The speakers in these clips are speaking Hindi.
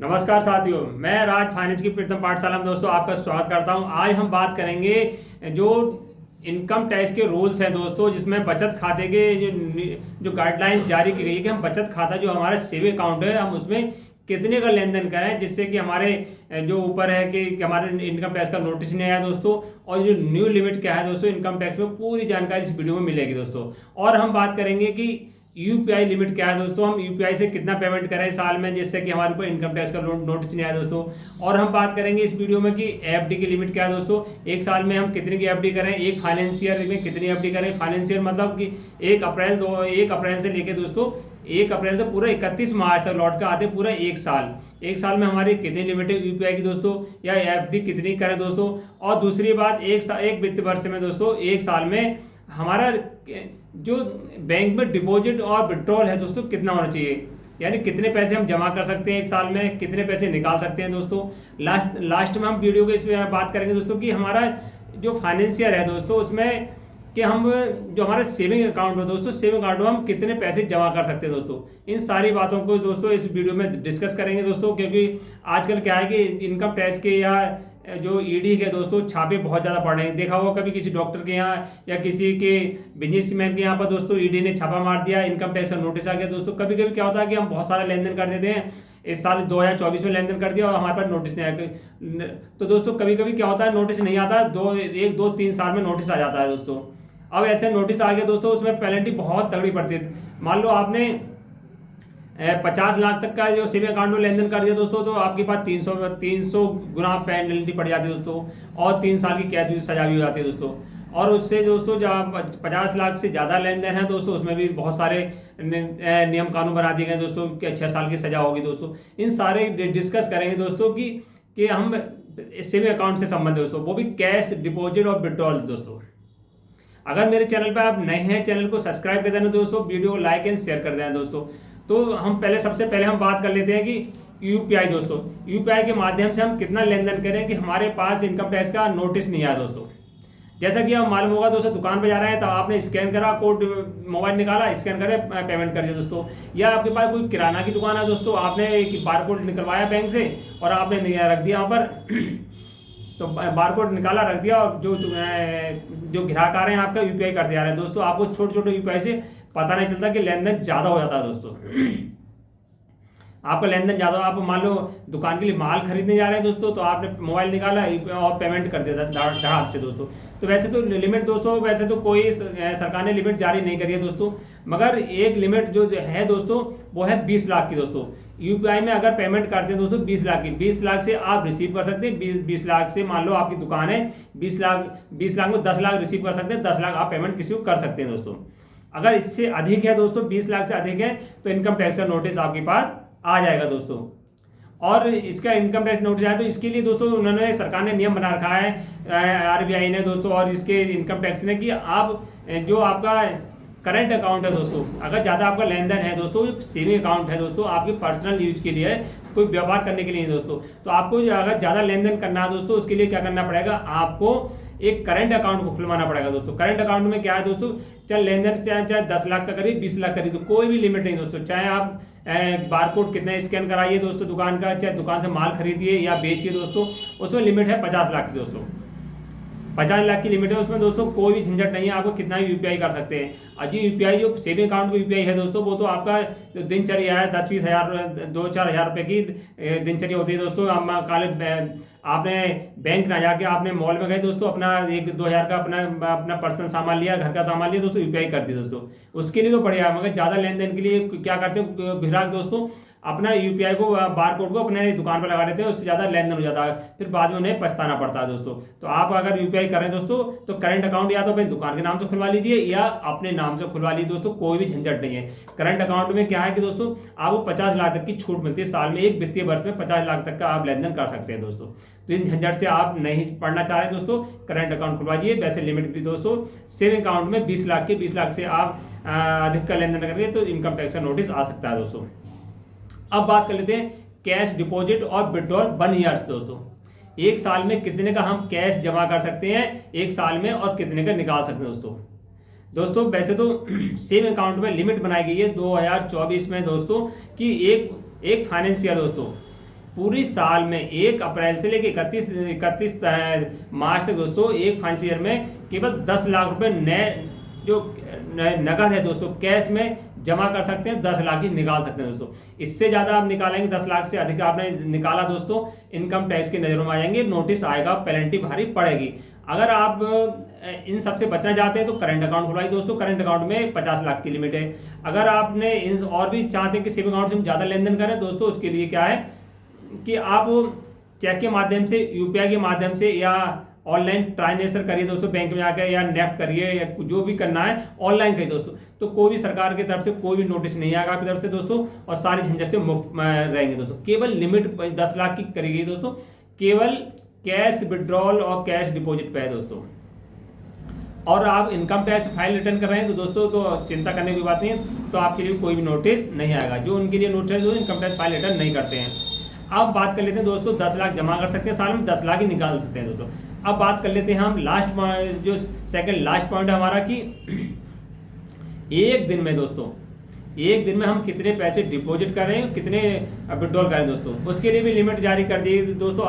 नमस्कार साथियों, मैं राज फाइनेंस की प्रीतम पाठशाला में दोस्तों आपका स्वागत करता हूं। आज हम बात करेंगे जो इनकम टैक्स के रूल्स हैं दोस्तों, जिसमें बचत खाते के जो गाइडलाइन जारी की गई है कि हम बचत खाता जो हमारा सेविंग अकाउंट है हम उसमें कितने का लेन देन करें, जिससे कि हमारे जो ऊपर है कि हमारे इनकम टैक्स का नोटिस नहीं आया दोस्तों, और जो न्यू लिमिट क्या है दोस्तों इनकम टैक्स में, पूरी जानकारी इस वीडियो में मिलेगी दोस्तों। और हम बात करेंगे कि यूपीआई लिमिट क्या है दोस्तों, हम यूपीआई से कितना पेमेंट करें साल में जिससे कि हमारे ऊपर इनकम टैक्स का नोटिस नहीं आया दोस्तों। और हम बात करेंगे इस वीडियो में कि एफडी की लिमिट क्या है दोस्तों, एक साल में हम कितनी की एफडी करें, एक फाइनेंशियल में कितनी एफडी करें। फाइनेंशियल मतलब कि 1 अप्रैल से लेके दोस्तों 1 अप्रैल से पूरा 31 मार्च तक लौट कर आते पूरा एक साल में हमारी कितनी लिमिट है यूपीआई की दोस्तों, या एफडी कितनी करें दोस्तों। और दूसरी बात, एक वित्त वर्ष में दोस्तों एक साल में हमारा जो बैंक में डिपॉजिट और विड्रॉल है दोस्तों कितना होना चाहिए, यानी कितने पैसे हम जमा कर सकते हैं एक साल में, कितने पैसे निकाल सकते हैं दोस्तों। लास्ट में हम वीडियो के इस बात करेंगे दोस्तों कि हमारा जो फाइनेंशियल है दोस्तों उसमें कि हम जो हमारा सेविंग अकाउंट है दोस्तों, सेविंग अकाउंट में हम कितने पैसे जमा कर सकते हैं दोस्तों। इन सारी बातों को दोस्तों इस वीडियो में डिस्कस करेंगे दोस्तों, क्योंकि आजकल क्या है कि इनकम टैक्स के या जो ईडी के दोस्तों छापे बहुत ज़्यादा पड़ रहे हैं। देखा होगा कभी किसी डॉक्टर के यहाँ या किसी के बिजनेसमैन के यहाँ पर दोस्तों ईडी ने छापा मार दिया, इनकम टैक्स का नोटिस आ गया दोस्तों। कभी कभी क्या होता है कि हम बहुत सारा लेन देन कर देते हैं, इस साल 2024 में लेन देन कर दिया और हमारे पास नोटिस नहीं आया। तो दोस्तों कभी कभी क्या होता है, नोटिस नहीं आता, 1 2 3 साल में नोटिस आ जाता है दोस्तों। अब ऐसे नोटिस आ गया दोस्तों, उसमें पेनल्टी बहुत तगड़ी पड़ती है। मान लो आपने 50 लाख तक का जो सेविंग अकाउंट में लेन देन कर दिया दोस्तों, तो आपके पास 300 गुना पेनल्टी पड़ जाती है दोस्तों, और 3 साल की कैद सजा भी हो जाती है दोस्तों। और उससे दोस्तों जब 50 लाख से ज़्यादा लेन देन है दोस्तों, उसमें भी बहुत सारे नियम कानून बना दिए गए दोस्तों कि 6 साल की सजा होगी दोस्तों। इन सारे डिस्कस करेंगे दोस्तों कि हम सेविंग अकाउंट से संबंधित दोस्तों, वो भी कैश डिपॉजिट और विड्रॉल दोस्तों। अगर मेरे चैनल पर आप नए हैं, चैनल को सब्सक्राइब कर देना दोस्तों, वीडियो को लाइक एंड शेयर कर देना दोस्तों। तो हम सबसे पहले हम बात कर लेते हैं कि यूपीआई दोस्तों, यूपीआई के माध्यम से हम कितना लेन देन करें कि हमारे पास इनकम टैक्स का नोटिस नहीं आया दोस्तों। जैसा कि आप मालूम होगा दोस्तों, दुकान पे जा रहे हैं तो आपने स्कैन करा, कोड मोबाइल निकाला, स्कैन करे, पेमेंट कर दिया दोस्तों। या आपके पास कोई किराना की दुकान है दोस्तों, आपने एक बारकोड निकलवाया बैंक से और आपने रख दिया वहाँ पर तो बारकोड निकाला, रख दिया, और जो ग्राहक आ रहे हैं आपका यूपीआई करते जा रहे हैं दोस्तों। आपको छोटे छोटे यूपीआई से पता नहीं चलता कि लेन देन ज़्यादा हो जाता है दोस्तों। आपका लेन देन ज़्यादा, आप मान लो दुकान के लिए माल खरीदने जा रहे हैं दोस्तों, तो आपने मोबाइल निकाला और पेमेंट कर दिया धड़ाक से दोस्तों। तो वैसे तो लिमिट दोस्तों, वैसे तो कोई सरकार ने लिमिट जारी नहीं करी है दोस्तों, मगर एक लिमिट जो है दोस्तों वो है 20 लाख की दोस्तों। यूपीआई में अगर पेमेंट करते हैं दोस्तों 20 लाख की, 20 लाख से आप रिसीव कर सकते हैं। 20 लाख से मान लो आपकी दुकान है, 20 लाख में 10 लाख रिसीव कर सकते हैं, 10 लाख आप पेमेंट किसी को कर सकते हैं दोस्तों। अगर इससे अधिक है दोस्तों, 20 लाख से अधिक है, तो इनकम टैक्स का नोटिस आपके पास आ जाएगा दोस्तों। और इसका इनकम टैक्स नोटिस आया तो इसके लिए दोस्तों उन्होंने, सरकार ने नियम बना रखा है आरबीआई ने दोस्तों, और इसके इनकम टैक्स ने, कि आप जो आपका करंट अकाउंट है दोस्तों, अगर ज़्यादा आपका लेन देन है दोस्तों, सेविंग अकाउंट है दोस्तों, आपके पर्सनल यूज के लिए है, कोई व्यापार करने के लिए दोस्तों, तो आपको अगर ज़्यादा लेन देन करना है दोस्तों, उसके लिए क्या करना पड़ेगा, आपको एक करंट अकाउंट को खुलवाना पड़ेगा दोस्तों। करंट अकाउंट में क्या है दोस्तों, चाहे लेन देन चाहे 10 लाख का करिए, 20 लाख करिए, तो कोई भी लिमिट नहीं दोस्तों। चाहे आप बारकोड कितना स्कैन कराइए दोस्तों दुकान का, चाहे दुकान से माल खरीदिए या बेचिए दोस्तों, उसमें लिमिट है 50 लाख की दोस्तों। 50 लाख की लिमिट है, उसमें दोस्तों कोई भी झंझट नहीं है, आपको कितना भी यूपीआई कर सकते हैं। अजी यूपीआई जो सेविंग अकाउंट को यूपीआई है दोस्तों, वो तो आपका जो दिनचर्या है 10-20 हज़ार 2-4 हज़ार रुपये की दिनचर्या होती है दोस्तों। आपने बैंक ना जाके आपने मॉल में गए दोस्तों, अपना 1-2 हज़ार का अपना पर्सनल सामान लिया, घर का सामान लिया दोस्तों, यूपीआई कर दी दोस्तों, उसके लिए तो बढ़िया है। मगर ज़्यादा लेन देन के लिए क्या करते हैं ग्राहक दोस्तों, अपना यूपीआई को, बार कोड को अपने दुकान पर लगा देते हैं, उससे ज़्यादा लेन देन हो जाता है, फिर बाद में उन्हें पछताना पड़ता है दोस्तों। तो आप अगर यूपीआई करें दोस्तों, तो करंट अकाउंट या तो अपनी दुकान के नाम से खुलवा लीजिए या अपने नाम से खुलवा लीजिए दोस्तों, कोई भी झंझट नहीं है। करंट अकाउंट में क्या है कि दोस्तों आपको 50 लाख तक की छूट मिलती है, साल में एक वित्तीय वर्ष में 50 लाख तक का आप लेन देन कर सकते हैं दोस्तों। तो इन झंझट से आप नहीं पढ़ना चाह रहे दोस्तों, करंट अकाउंट खुलवाइए। वैसे लिमिट भी दोस्तों सेविंग अकाउंट में 20 लाख से आप अधिक का लेन देन करेंगे तो इनकम टैक्स का नोटिस आ सकता है दोस्तों। अब बात कर लेते हैं कैश डिपॉजिट और विड्रॉल 1 ईयर्स दोस्तों। एक साल में कितने का हम कैश जमा कर सकते हैं एक साल में, और कितने का निकाल सकते हैं दोस्तों। वैसे तो सेविंग अकाउंट में लिमिट बनाई गई है 2024 में दोस्तों, कि एक फाइनेंशियल दोस्तों पूरी साल में 1 अप्रैल से लेकर 31 मार्च तक दोस्तों एक फाइनेंशियल ईयर में केवल 10 लाख रुपए नए जो नगद है दोस्तों कैश में जमा कर सकते हैं, 10 लाख ही निकाल सकते हैं दोस्तों। इससे ज़्यादा आप निकालेंगे, 10 लाख से अधिक आपने निकाला दोस्तों, इनकम टैक्स की नज़रों में आ जाएंगे, नोटिस आएगा, पेनल्टी भारी पड़ेगी। अगर आप इन सबसे बचना चाहते हैं तो करंट अकाउंट खुलवाइए दोस्तों। करंट अकाउंट में 50 लाख की लिमिट है। अगर आपने इन और भी चाहते हैं कि सेविंग अकाउंट से हम ज़्यादा लेन देन करें दोस्तों, उसके लिए क्या है कि आप चेक के माध्यम से, यूपीआई के माध्यम से या ऑनलाइन ट्रांजेक्शन करिए दोस्तों, बैंक में आकर या नेफ्ट करिए या जो भी करना है ऑनलाइन करिए दोस्तों। तो कोई भी सरकार की तरफ से कोई भी नोटिस नहीं आएगा आपकी तरफ से दोस्तों, और सारी झंझट से मुक्त रहेंगे दोस्तों। केवल लिमिट 10 लाख की करी गई दोस्तों, केवल कैश विड्रॉल और कैश डिपॉजिट पे है दोस्तों। और आप इनकम टैक्स फाइल रिटर्न कर रहे हैं तो दोस्तों तो चिंता करने की बात नहीं है, तो आपके लिए कोई भी नोटिस नहीं आएगा। जो उनके लिए नोटिस है जो इनकम टैक्स फाइल रिटर्न नहीं करते हैं। अब बात कर लेते हैं दोस्तों, 10 लाख जमा कर सकते हैं साल में, 10 लाख ही निकाल सकते हैं दोस्तों। अब बात कर लेते हैं हम लास्ट जो सेकंड लास्ट पॉइंट है हमारा कि एक दिन में दोस्तों, एक दिन में हम कितने पैसे डिपॉजिट कर रहे हैं, कितने विड्रॉल करें दोस्तों, उसके लिए भी लिमिट जारी कर दी दोस्तों।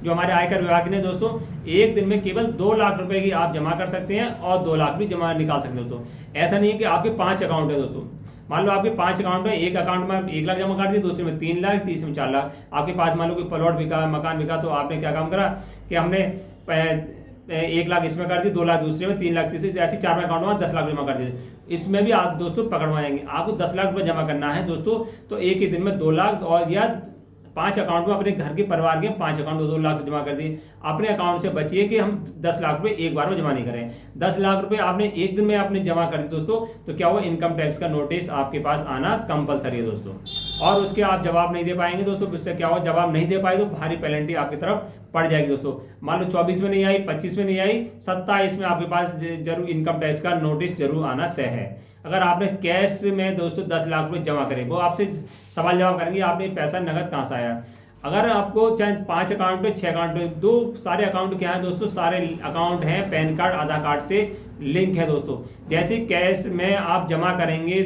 जो हमारे आयकर विभाग ने दोस्तों, एक दिन में केवल 2 लाख रुपए की आप जमा कर सकते हैं और 2 लाख भी जमा निकाल सकते हैं दोस्तों। ऐसा नहीं है कि आपके 5 अकाउंट है दोस्तों, मान लो आपके 5 अकाउंट है, एक अकाउंट में आप 1 लाख जमा कर दिए, दूसरे में 3 लाख, तीसरे में 4 लाख। आपके पास मान लो कि प्लॉट बिका, मकान बिका, तो आपने क्या काम करा कि हमने 1 लाख इसमें कर दी, 2 लाख दूसरे में, 3 लाख तीसरे, ऐसे 4 अकाउंट में 10 लाख जमा कर दिए। इसमें भी आप दोस्तों पकड़वाएंगे, आपको 10 लाख रुपए जमा करना है दोस्तों, तो एक ही दिन में 2 लाख और या 5 अकाउंट में अपने घर के परिवार के 5 अकाउंट 2 लाख जमा कर दिए। अपने अकाउंट से बचिए कि हम 10 लाख रुपए एक बार में जमा नहीं करें। 10 लाख रुपए आपने एक दिन में आपने जमा कर दिए दोस्तों, तो क्या हुआ, इनकम टैक्स का नोटिस आपके पास आना कंपलसरी है दोस्तों। और उसके आप जवाब नहीं दे पाएंगे दोस्तों, उससे क्या हुआ, जवाब नहीं दे पाए तो भारी पेनल्टी आपकी तरफ पड़ जाएगी दोस्तों। मान लो 24 में नहीं आई, 25 में नहीं आई, 27 में आपके पास जरूर इनकम टैक्स का नोटिस जरूर आना तय है। अगर आपने कैश में दोस्तों 10 लाख रुपए जमा करें, वो आपसे सवाल जवाब करेंगे आपने पैसा नगद कहाँ से आया। अगर आपको चाहे 5 अकाउंट पे 6 अकाउंट पे, दो सारे अकाउंट क्या है दोस्तों, सारे अकाउंट हैं पैन कार्ड आधार कार्ड से लिंक है दोस्तों। जैसे कैश में आप जमा करेंगे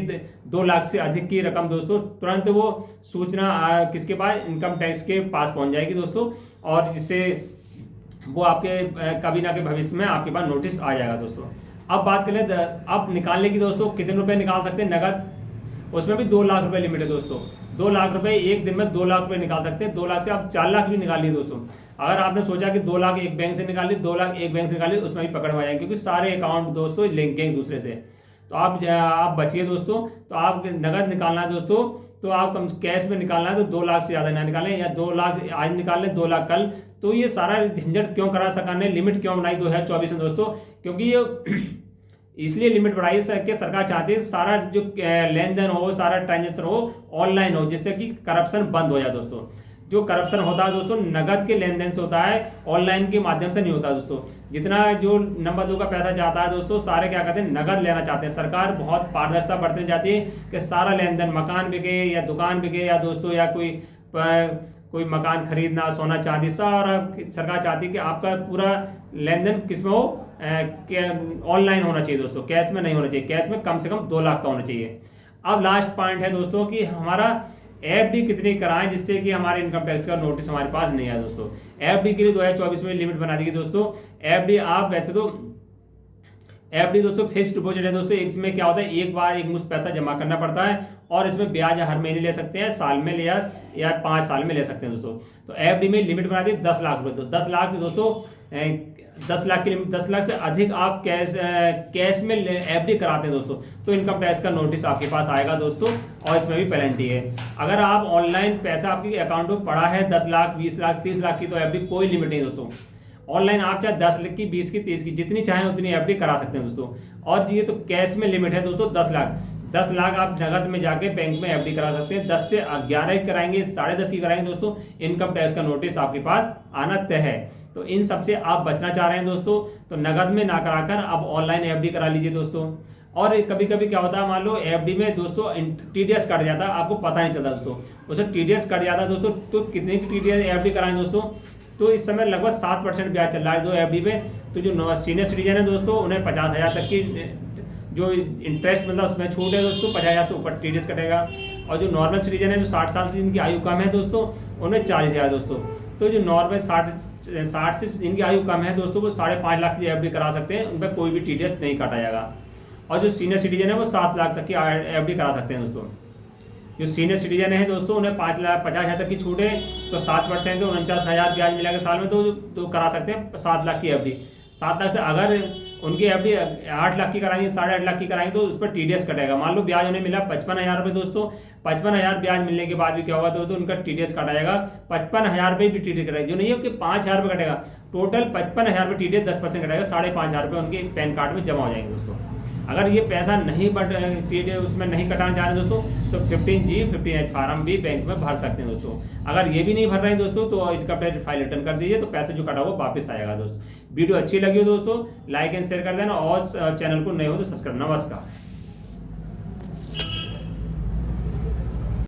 2 लाख से अधिक की रकम दोस्तों, तुरंत वो सूचना किसके पास, इनकम टैक्स के पास पहुंच जाएगी दोस्तों, और जिससे वो आपके कभी ना कभी भविष्य में आपके पास नोटिस आ जाएगा दोस्तों। अब बात करें अब निकालने की दोस्तों, कितने रुपए निकाल सकते हैं नगद, उसमें भी 2 लाख रुपए लिमिट है दोस्तों। 2 लाख रुपए एक दिन में 2 लाख रुपए निकाल सकते हैं। 2 लाख से आप 4 लाख भी निकाल लिए दोस्तों। अगर आपने सोचा कि 2 लाख एक बैंक से निकाल लिए, 2 लाख एक बैंक से निकाल लिए, उसमें भी पकड़ में आएंगे क्योंकि सारे अकाउंट दोस्तों लिंक है एक दूसरे से। तो आप बचिए दोस्तों। तो आप नगद निकालना है दोस्तों, तो आप कैश में निकालना है तो 2 लाख से ज़्यादा ना निकालें, या 2 लाख आज निकाल लें, 2 लाख कल। तो ये सारा झंझट क्यों करा सरकार ने, लिमिट क्यों बनाई 2024 में दोस्तों, क्योंकि ये इसलिए लिमिट बढ़ाई कि सरकार चाहती है सारा जो लेन देन हो, सारा ट्रांजेक्शन हो ऑनलाइन हो, जिससे कि करप्शन बंद हो जाए दोस्तों। जो करप्शन होता है दोस्तों नगद के लेन देन से होता है, ऑनलाइन के माध्यम से नहीं होता दोस्तों। जितना जो नंबर 2 का पैसा जाता है दोस्तों, सारे क्या कहते हैं नगद लेना चाहते हैं। सरकार बहुत पारदर्शिता बरतने जाती है कि सारा लेन देन, मकान बिके या दुकान बिके या दोस्तों या कोई मकान खरीदना, सोना चांदी, सारा सरकार चाहती है कि आपका पूरा लेन देन किस में हो, ऑनलाइन होना चाहिए दोस्तों, कैश में नहीं होना चाहिए। कैश में कम से कम 2 लाख का होना चाहिए। अब लास्ट पॉइंट है दोस्तों कि हमारा एफडी कितनी कराएं जिससे कि हमारे इनकम टैक्स का नोटिस हमारे पास नहीं आया दोस्तों। एफडी के लिए 2024 में लिमिट बना दी गई दोस्तों। एफडी आप वैसे तो एफडी दोस्तों फिक्स्ड डिपॉजिट है दोस्तों। इसमें क्या होता है, एक बार एक मुश्त पैसा जमा करना पड़ता है और इसमें ब्याज हर महीने ले सकते हैं, साल में ले या 5 साल में ले सकते हैं दोस्तों। तो एफडी में लिमिट बना दी 10 लाख रुपए। तो 10 लाख दोस्तों 10 लाख की लिमिट, 10 लाख से अधिक आप कैश में एफडी कराते हैं दोस्तों, तो इनकम टैक्स का नोटिस आपके पास आएगा दोस्तों, और इसमें भी पेनल्टी है। अगर आप ऑनलाइन पैसा आपके अकाउंट में पड़ा है 10 लाख 20 लाख 30 लाख की, तो एफडी कोई लिमिट नहीं दोस्तों। ऑनलाइन आप चाहे 10 लाख की 20 की 30 की जितनी चाहें उतनी एफडी करा सकते हैं दोस्तों। और ये तो कैश में लिमिट है दोस्तों 10 लाख आप नगद में जाके बैंक में एफडी करा सकते हैं। 10 से 11 की कराएंगे, 10.5 की कराएंगे दोस्तों, इनकम टैक्स का नोटिस आपके पास आना तय है। तो इन सबसे आप बचना चाह रहे हैं दोस्तों, तो नगद में ना कराकर अब ऑनलाइन एफडी करा लीजिए दोस्तों। और कभी कभी क्या होता है, मान लो एफडी में दोस्तों टीडीएस कट जाता है, आपको पता नहीं चलता दोस्तों, उसे टीडीएस कट जाता है दोस्तों। तो कितने की टीडीएस एफडी कराएं दोस्तों, तो इस समय लगभग 7% ब्याज चल रहा है जो एफडी पे। तो जो सीनियर सिटीजन है दोस्तों, उन्हें 50,000 तक की जो इंटरेस्ट मिलता है उसमें छूट है दोस्तों, 50,000 से ऊपर टीडीएस कटेगा। और जो नॉर्मल सिटीजन है जो 60 साल से जिनकी आयु कम है दोस्तों, उन्हें 40,000 दोस्तों। तो जो नॉर्मल 60 से जिनकी आयु कम है दोस्तों, वो 5.5 लाख की एफडी करा सकते हैं, उन पर कोई भी टीडीएस नहीं काटा जाएगा। और जो सीनियर सिटीजन है वो 7 लाख तक की एफडी करा सकते हैं दोस्तों। जो सीनियर सिटीजन है दोस्तों, उन्हें 5,50,000 तक की छूट है, तो 7% तो 49,000 ब्याज मिलेगा साल में, तो करा सकते हैं 7 लाख की एफडी। 7 लाख से अगर उनकी एफडी 8 लाख की कराएंगे, 8.5 लाख की कराएंगे, तो उस पर टीडीएस कटेगा। मान लो ब्याज उन्हें मिला 55,000 रुपये दोस्तों, 55,000 ब्याज मिलने के बाद भी क्या होगा दोस्तों, उनका टीडीएस काटा जाएगा। 55,000 रुपये भी टीडीएस कटेगा, जो नहीं है कि 5,000 रुपये कटेगा। टोटल 55,000 रुपये टीडीएस 10% कटेगा, 5,500 रुपये उनके पैन कार्ड में जमा हो जाएंगे दोस्तों। अगर ये पैसा नहीं टीडीएस उसमें नहीं कटाना चाह रहे दोस्तों, तो 15G 15H फार्म भी बैंक में भर सकते हैं दोस्तों। अगर ये भी नहीं भर रहे हैं दोस्तों, तो इनकम टैक्स फाइल रिटर्न कर दीजिए, तो पैसे जो कटा वो वापस आएगा दोस्तों। वीडियो अच्छी लगी हो दोस्तों, लाइक एंड शेयर कर देना, और चैनल को नए हो तो सब्सक्राइब। नमस्कार।